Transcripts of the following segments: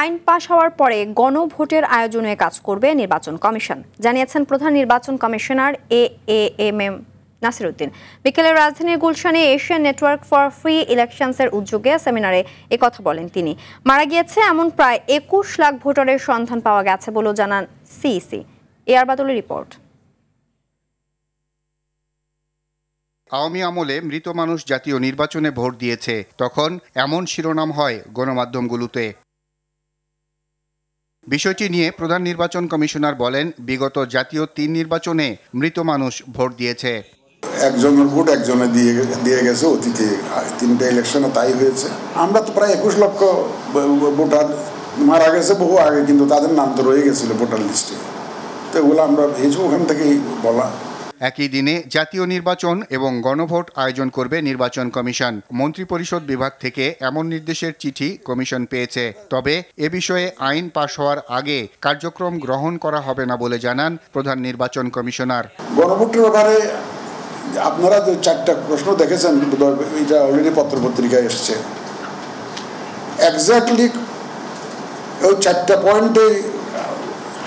আইন পাশ হওয়ার পরে গণভোটের আয়োজনে কাজ করবে নির্বাচন কমিশন, জানিয়েছেন প্রধান নির্বাচন কমিশনার এএএমএম নাসিরউদ্দিন। বিকেলে রাজধানীর গুলশানে এশিয়ান নেটওয়ার্ক ফর ফ্রি ইলেকশনসের উদ্যোগে সেমিনারে একথা বলেন তিনি। মারা গিয়েছে এমন প্রায় ২১ লাখ ভোটারের সন্ধান পাওয়া গেছে বলেও জানান সিইসি। এআর বাদলের রিপোর্ট। আওয়ামী আমলে মৃত মানুষ জাতীয় নির্বাচনে ভোট দিয়েছে, তখন এমন শিরোনাম হয় গণমাধ্যমগুলোতে। বিষয়টি নিয়ে প্রধান নির্বাচন কমিশনার বলেন, বিগত জাতীয় ৩ নির্বাচনে মৃত মানুষ ভোট দিয়েছে। একজনের ভোট একজনে দিয়ে গেছে অতীতে, ৩টে ইলেকশনে তাই হয়েছে। আমরা তো প্রায় ২১ লক্ষ ভোটার মারা গেছে বহু আগে, কিন্তু তাদের নাম তো রয়ে গেছিল ভোটার লিস্টে, তো এগুলো আমরা ভেবেছি ওখান থেকেই বলা। একই দিনে জাতীয় নির্বাচন এবং গণভোট আয়োজন করবে নির্বাচন কমিশন। মন্ত্রিপরিষদ বিভাগ থেকে এমন নির্দেশের চিঠি কমিশন পেয়েছে, তবে এ বিষয়ে আইন পাশ হওয়ার আগে কার্যক্রম গ্রহণ করা হবে না বলে জানান প্রধান নির্বাচন কমিশনার। গণভোটের ব্যাপারে আপনারা যে 4টা প্রশ্ন দেখেছেন, এটা অলরেডি পত্রপত্রিকায় এসছে। এক্স্যাক্টলি ওই 4টা পয়েন্টে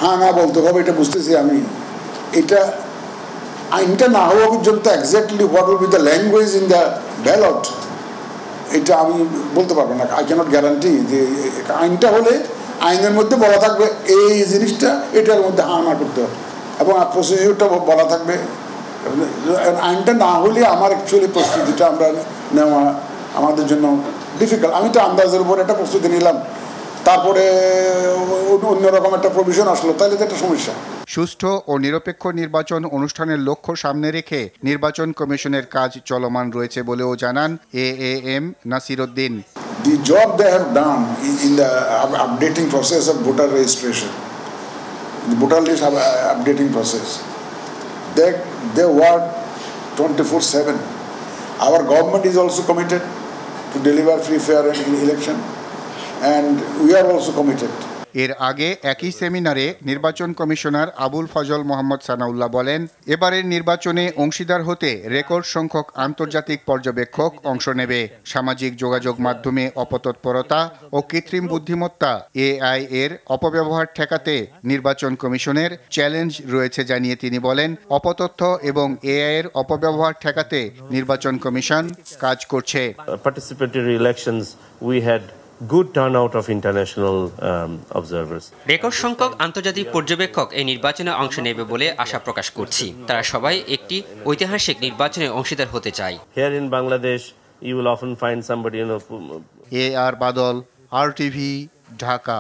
হ্যাঁ না বলতে হবে, এটা বুঝতেছি আমি। এটা আইনটা না হওয়া পর্যন্ত exactly what will be the language in the ballot, এটা আমি বলতে পারবো না। আই ক্যানট গ্যারান্টি যে আইনটা হলে আইনের মধ্যে বলা থাকবে এই জিনিসটা এটার মধ্যে হ্যাঁ না করতে হবে, এবং প্রসিডিউরটা বলা থাকবে। আইনটা না হলে আমার অ্যাকচুয়ালি প্রস্তুতিটা আমরা নেওয়া আমাদের জন্য ডিফিকাল্ট। আমি তো আন্দাজের উপর একটা প্রস্তুতি নিলাম, তারপরে অন্যরকম একটা প্রভিশন আসলো, তাহলে তো একটা সমস্যা। সুষ্ঠু ও নিরপেক্ষ নির্বাচন অনুষ্ঠানের লক্ষ্য সামনে রেখে নির্বাচন কমিশনের কাজ চলমান রয়েছে বলেও জানান এএএম Nasiruddin. The job they have done in the updating process of voter registration, the voter list updating process, they work 24/7. Our government is also committed to deliver free, fair and election, and we are also committed. এর আগে একই সেমিনারে নির্বাচন commissioner Abul Fazal Mohammad Sanaullah বলেন, এবারের নির্বাচনে অংশীদার হতে রেকর্ড সংখ্যক আন্তর্জাতিক পর্যবেক্ষক অংশ নেবে। সামাজিক যোগাযোগ মাধ্যমে অপতৎপরতা ও কৃত্রিম বুদ্ধিমত্তা এআই এর অপব্যবহার ঠেকাতে নির্বাচন কমিশনের চ্যালেঞ্জ রয়েছে জানিয়ে তিনি বলেন, অপতথ্য এবং এআই এর অপব্যবহার ঠেকাতে নির্বাচন কমিশন কাজ করছে। Participatory elections, we had good turnout of international observers. Record সংখ্যক আন্তর্জাতিক পর্যবেক্ষক এই নির্বাচনে অংশ নেবে বলে আশা প্রকাশ করছি। তারা সবাই একটি ঐতিহাসিক নির্বাচনে অংশীদার হতে চায়। Here in Bangladesh, you will often find somebody, AR Badal, RTV, Dhaka.